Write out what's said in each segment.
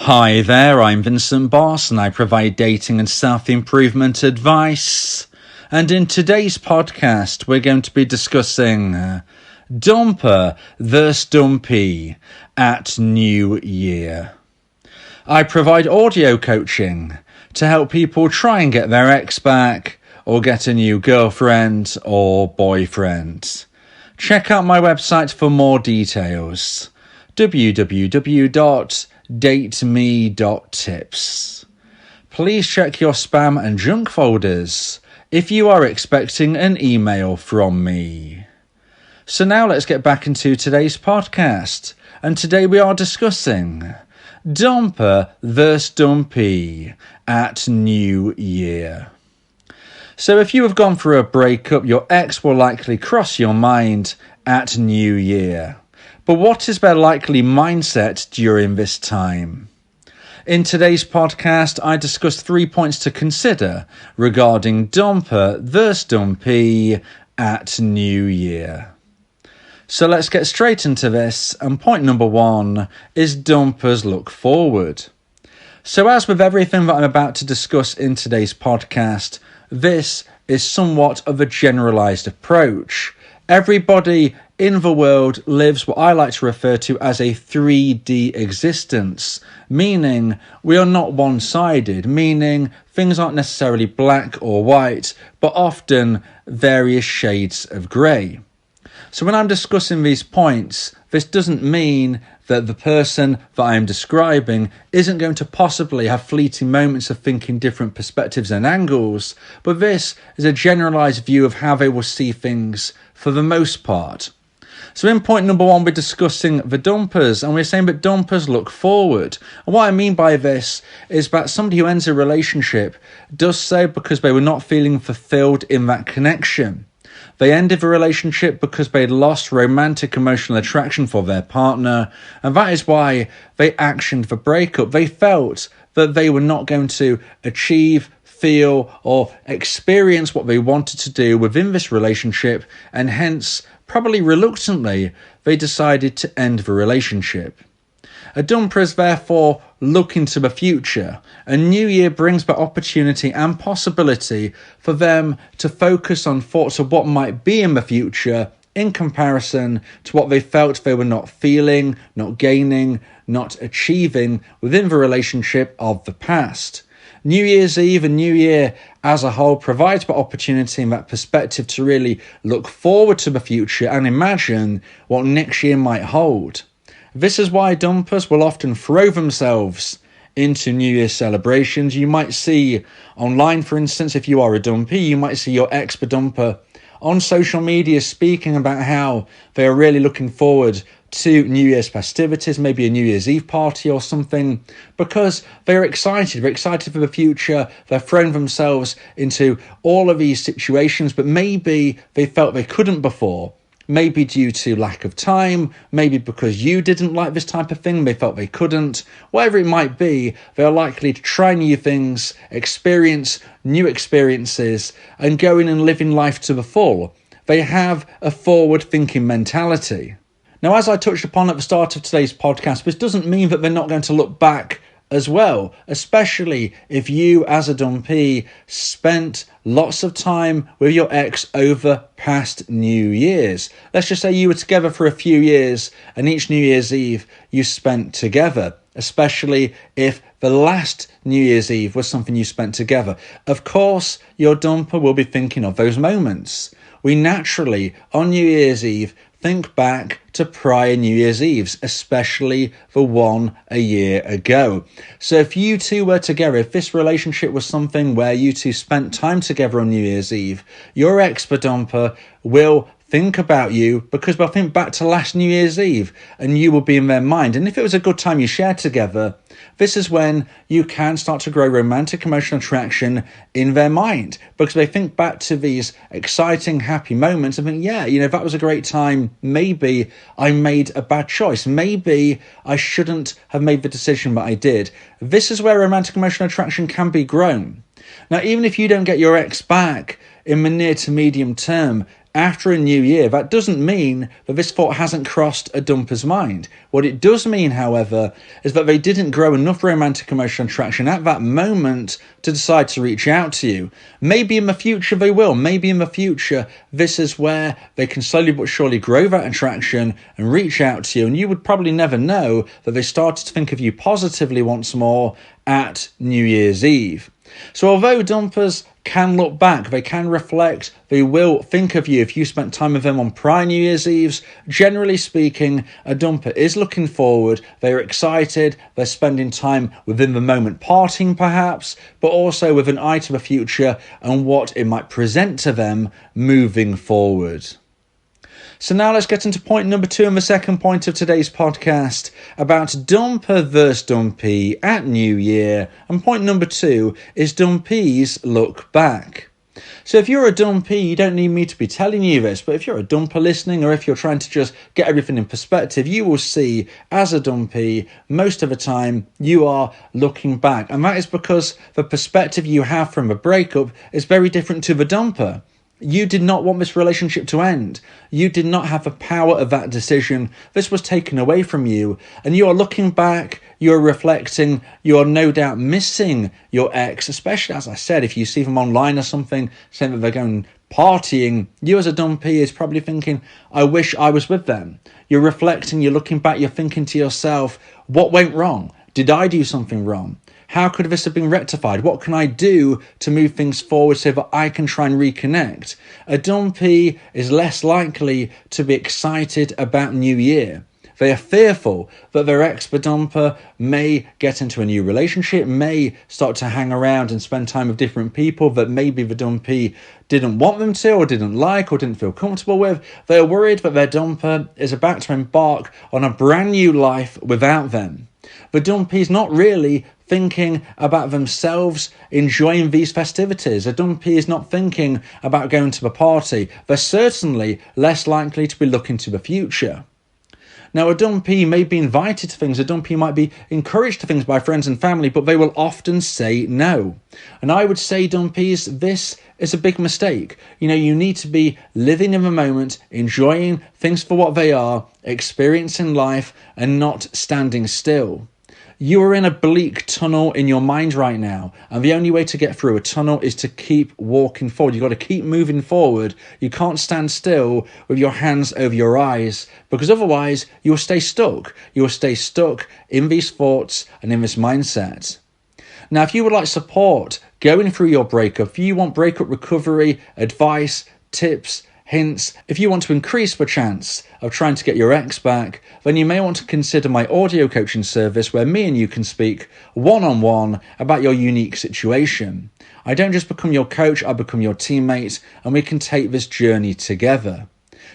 Hi there, I'm Vincent Boss and I provide dating and self-improvement advice. And in today's podcast, we're going to be discussing Dumper vs. Dumpee at New Year. I provide audio coaching to help people try and get their ex back or get a new girlfriend or boyfriend. Check out my website for more details. www.dateme.tips. Please check your spam and junk folders if you are expecting an email from me. So now let's get back into today's podcast. And today we are discussing Dumper vs. Dumpee at New Year. So if you have gone through a breakup, your ex will likely cross your mind at New Year. But what is their likely mindset during this time? In today's podcast, I discuss 3 points to consider regarding Dumper vs. Dumpee at New Year. So let's get straight into this, and point number 1 is Dumpers look forward. So as with everything that I'm about to discuss in today's podcast, this is somewhat of a generalised approach. Everybody in the world lives what I like to refer to as a 3D existence, meaning we are not one-sided, meaning things aren't necessarily black or white, but often various shades of grey. So when I'm discussing these points, this doesn't mean that the person that I am describing isn't going to possibly have fleeting moments of thinking different perspectives and angles, but this is a generalised view of how they will see things for the most part. So in point number 1, we're discussing the dumpers, and we're saying that dumpers look forward. And what I mean by this is that somebody who ends a relationship does so because they were not feeling fulfilled in that connection. They ended the relationship because they had lost romantic emotional attraction for their partner, and that is why they actioned the breakup. They felt that they were not going to achieve, feel, or experience what they wanted to do within this relationship, and hence, probably reluctantly, they decided to end the relationship. A dumper is therefore looking to the future. A new year brings the opportunity and possibility for them to focus on thoughts of what might be in the future in comparison to what they felt they were not feeling, not gaining, not achieving within the relationship of the past. New Year's Eve and New Year as a whole provides the opportunity and that perspective to really look forward to the future and imagine what next year might hold. This is why dumpers will often throw themselves into New Year's celebrations. You might see online, for instance, if you are a dumpee, you might see your ex-dumper on social media speaking about how they are really looking forward to New Year's festivities, maybe a New Year's Eve party or something, because they're excited. They're excited for the future. They're throwing themselves into all of these situations, but maybe they felt they couldn't before. Maybe due to lack of time, maybe because you didn't like this type of thing, they felt they couldn't. Whatever it might be, they are likely to try new things, experience new experiences, and go in and living life to the full. They have a forward-thinking mentality. Now, as I touched upon at the start of today's podcast, this doesn't mean that they're not going to look back as well, especially if you as a dumpee spent lots of time with your ex over past New Year's. Let's just say you were together for a few years and each New Year's Eve you spent together, especially if the last New Year's Eve was something you spent together. Of course, your dumper will be thinking of those moments. We naturally, on New Year's Eve, think back to prior New Year's Eves, especially the one a year ago. So if you two were together, if this relationship was something where you two spent time together on New Year's Eve, your ex-dumper will think about you because they'll think back to last New Year's Eve and you will be in their mind. And if it was a good time you shared together, this is when you can start to grow romantic emotional attraction in their mind because they think back to these exciting, happy moments and think, yeah, that was a great time. Maybe I made a bad choice. Maybe I shouldn't have made the decision that I did. This is where romantic emotional attraction can be grown. Now, even if you don't get your ex back in the near to medium term, after a new year, that doesn't mean that this thought hasn't crossed a dumper's mind. What it does mean, however, is that they didn't grow enough romantic emotional attraction at that moment to decide to reach out to you. Maybe in the future they will. Maybe in the future this is where they can slowly but surely grow that attraction and reach out to you, and you would probably never know that they started to think of you positively once more at New Year's Eve. So although dumpers can look back, they can reflect, they will think of you if you spent time with them on prior New Year's Eves, generally speaking, a dumper is looking forward, they're excited, they're spending time within the moment partying perhaps, but also with an eye to the future and what it might present to them moving forward. So now let's get into point number 2 and the second point of today's podcast about dumper versus dumpee at New Year. And point number 2 is dumpees look back. So if you're a dumpee, you don't need me to be telling you this, but if you're a dumper listening, or if you're trying to just get everything in perspective, you will see as a dumpee, most of the time you are looking back. And that is because the perspective you have from a breakup is very different to the dumper. You did not want this relationship to end. You did not have the power of that decision. This was taken away from you. And you are looking back, you are reflecting, you are no doubt missing your ex, especially, as I said, if you see them online or something, saying that they're going partying. You as a dumpee is probably thinking, I wish I was with them. You're reflecting, you're looking back, you're thinking to yourself, what went wrong? Did I do something wrong? How could this have been rectified? What can I do to move things forward so that I can try and reconnect? A dumpee is less likely to be excited about New Year. They are fearful that their ex, the dumper, may get into a new relationship, may start to hang around and spend time with different people that maybe the dumpee didn't want them to, or didn't like, or didn't feel comfortable with. They are worried that their dumper is about to embark on a brand new life without them. The dumpee is not really thinking about themselves enjoying these festivities. A dumpee is not thinking about going to the party. They're certainly less likely to be looking to the future. Now, a dumpee may be invited to things, a dumpee might be encouraged to things by friends and family, but they will often say no. And I would say, dumpees, this is a big mistake. You need to be living in the moment, enjoying things for what they are, experiencing life, and not standing still. You are in a bleak tunnel in your mind right now, and the only way to get through a tunnel is to keep walking forward. You've got to keep moving forward. You can't stand still with your hands over your eyes, because otherwise you will stay stuck. You will stay stuck in these thoughts and in this mindset. Now, if you would like support going through your breakup, if you want breakup recovery, advice, tips, hints, if you want to increase the chance of trying to get your ex back, then you may want to consider my audio coaching service where me and you can speak one-on-one about your unique situation. I don't just become your coach, I become your teammate, and we can take this journey together.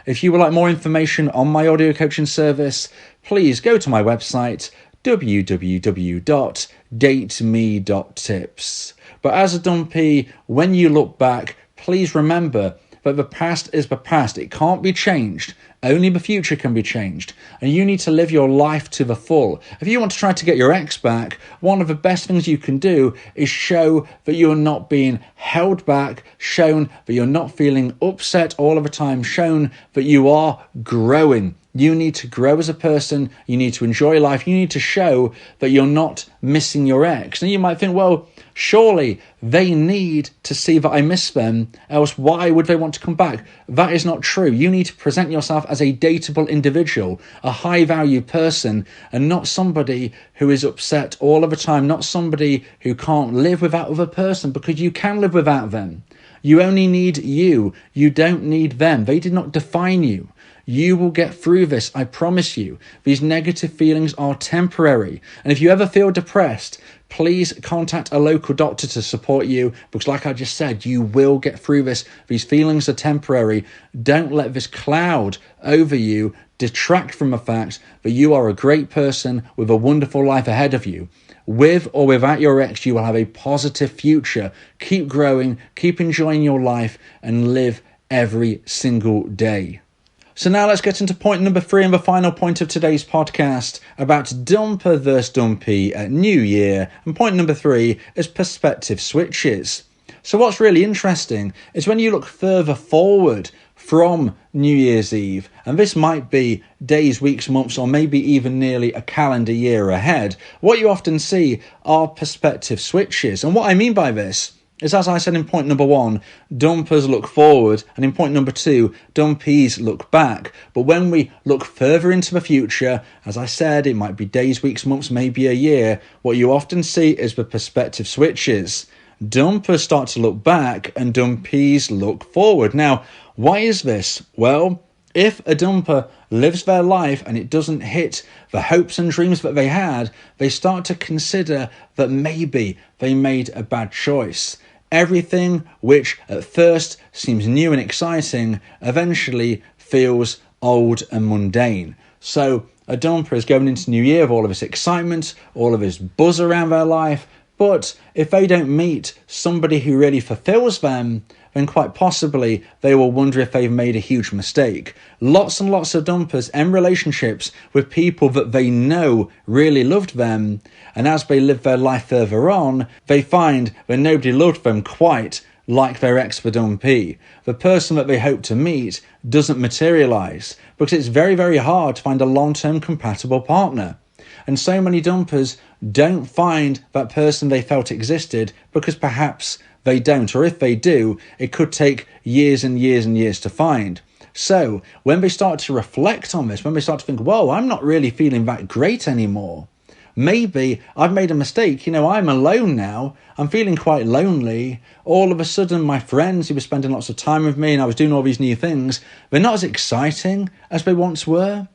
If you would like more information on my audio coaching service, please go to my website, www.dateme.tips. But as a dumpee, when you look back, please remember that the past is the past. It can't be changed. Only the future can be changed. And you need to live your life to the full. If you want to try to get your ex back, one of the best things you can do is show that you're not being held back, shown that you're not feeling upset all of the time, shown that you are growing. You need to grow as a person. You need to enjoy life. You need to show that you're not missing your ex. And you might think, well, surely they need to see that I miss them, else why would they want to come back? That is not true. You need to present yourself as a dateable individual, a high-value person, and not somebody who is upset all of the time, not somebody who can't live without other person, because you can live without them. You only need you. You don't need them. They did not define you. You will get through this, I promise you. These negative feelings are temporary. And if you ever feel depressed, please contact a local doctor to support you, because like I just said, you will get through this. These feelings are temporary. Don't let this cloud over you detract from the fact that you are a great person with a wonderful life ahead of you. With or without your ex, you will have a positive future. Keep growing, keep enjoying your life, and live every single day. So now let's get into point number 3 and the final point of today's podcast about dumper versus dumpee at New Year. And point number 3 is perspective switches. So what's really interesting is when you look further forward from New Year's Eve, and this might be days, weeks, months, or maybe even nearly a calendar year ahead, what you often see are perspective switches. And what I mean by this is, as I said in point number 1, dumpers look forward, and in point number 2, dumpees look back. But when we look further into the future, as I said, it might be days, weeks, months, maybe a year, what you often see is the perspective switches. Dumpers start to look back and dumpees look forward. Now, why is this? Well, if a dumper lives their life and it doesn't hit the hopes and dreams that they had, they start to consider that maybe they made a bad choice. Everything which at first seems new and exciting eventually feels old and mundane. So a dumper is going into New Year with all of this excitement, all of this buzz around their life, but if they don't meet somebody who really fulfills them, then quite possibly they will wonder if they've made a huge mistake. Lots and lots of dumpers end relationships with people that they know really loved them, and as they live their life further on, they find that nobody loved them quite like their ex for dumpee. The person that they hope to meet doesn't materialise because it's very, very hard to find a long-term compatible partner. And so many dumpers don't find that person they felt existed because perhaps they don't, or if they do, it could take years and years and years to find. So when they start to reflect on this, when they start to think, whoa, I'm not really feeling that great anymore. Maybe I've made a mistake. I'm alone now. I'm feeling quite lonely. All of a sudden, my friends who were spending lots of time with me and I was doing all these new things, they're not as exciting as they once were.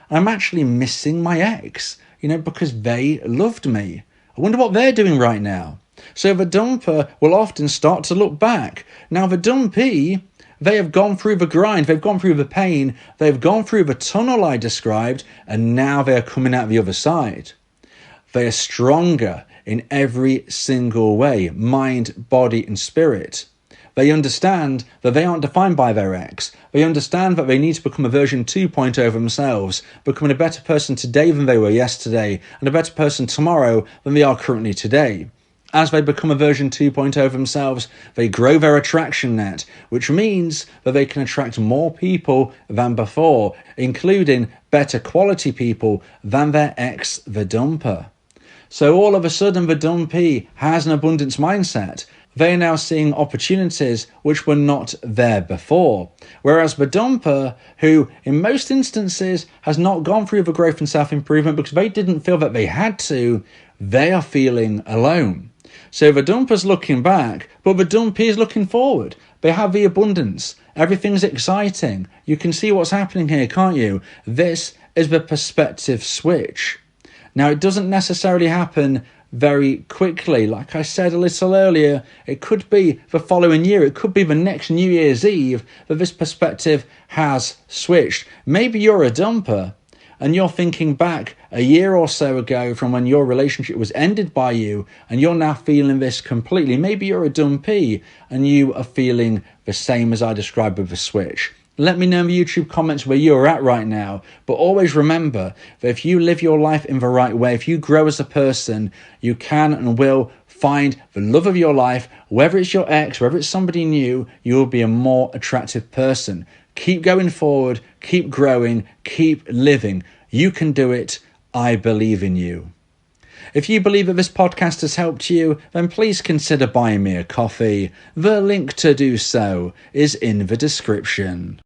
I'm actually missing my ex, because they loved me. I wonder what they're doing right now. So the dumper will often start to look back. Now the dumpee, they have gone through the grind, they've gone through the pain, they've gone through the tunnel I described, and now they are coming out the other side. They are stronger in every single way, mind, body, and spirit. They understand that they aren't defined by their ex. They understand that they need to become a version 2.0 of themselves, becoming a better person today than they were yesterday, and a better person tomorrow than they are currently today. As they become a version 2.0 of themselves, they grow their attraction net, which means that they can attract more people than before, including better quality people than their ex, the dumper. So all of a sudden, the dumpee has an abundance mindset. They are now seeing opportunities which were not there before. Whereas the dumper, who in most instances has not gone through the growth and self-improvement because they didn't feel that they had to, they are feeling alone. So the dumper's looking back, but the dumpee is looking forward. They have the abundance. Everything's exciting. You can see what's happening here, can't you? This is the perspective switch. Now, it doesn't necessarily happen very quickly. Like I said a little earlier, it could be the following year, it could be the next New Year's Eve that this perspective has switched. Maybe you're a dumper and you're thinking back a year or so ago from when your relationship was ended by you, and you're now feeling this completely. Maybe you're a dumpee and you are feeling the same as I described with the switch. Let me know in the YouTube comments where you're at right now. But always remember that if you live your life in the right way, if you grow as a person, you can and will find the love of your life. Whether it's your ex, whether it's somebody new, you will be a more attractive person. Keep going forward, keep growing, keep living. You can do it. I believe in you. If you believe that this podcast has helped you, then please consider buying me a coffee. The link to do so is in the description.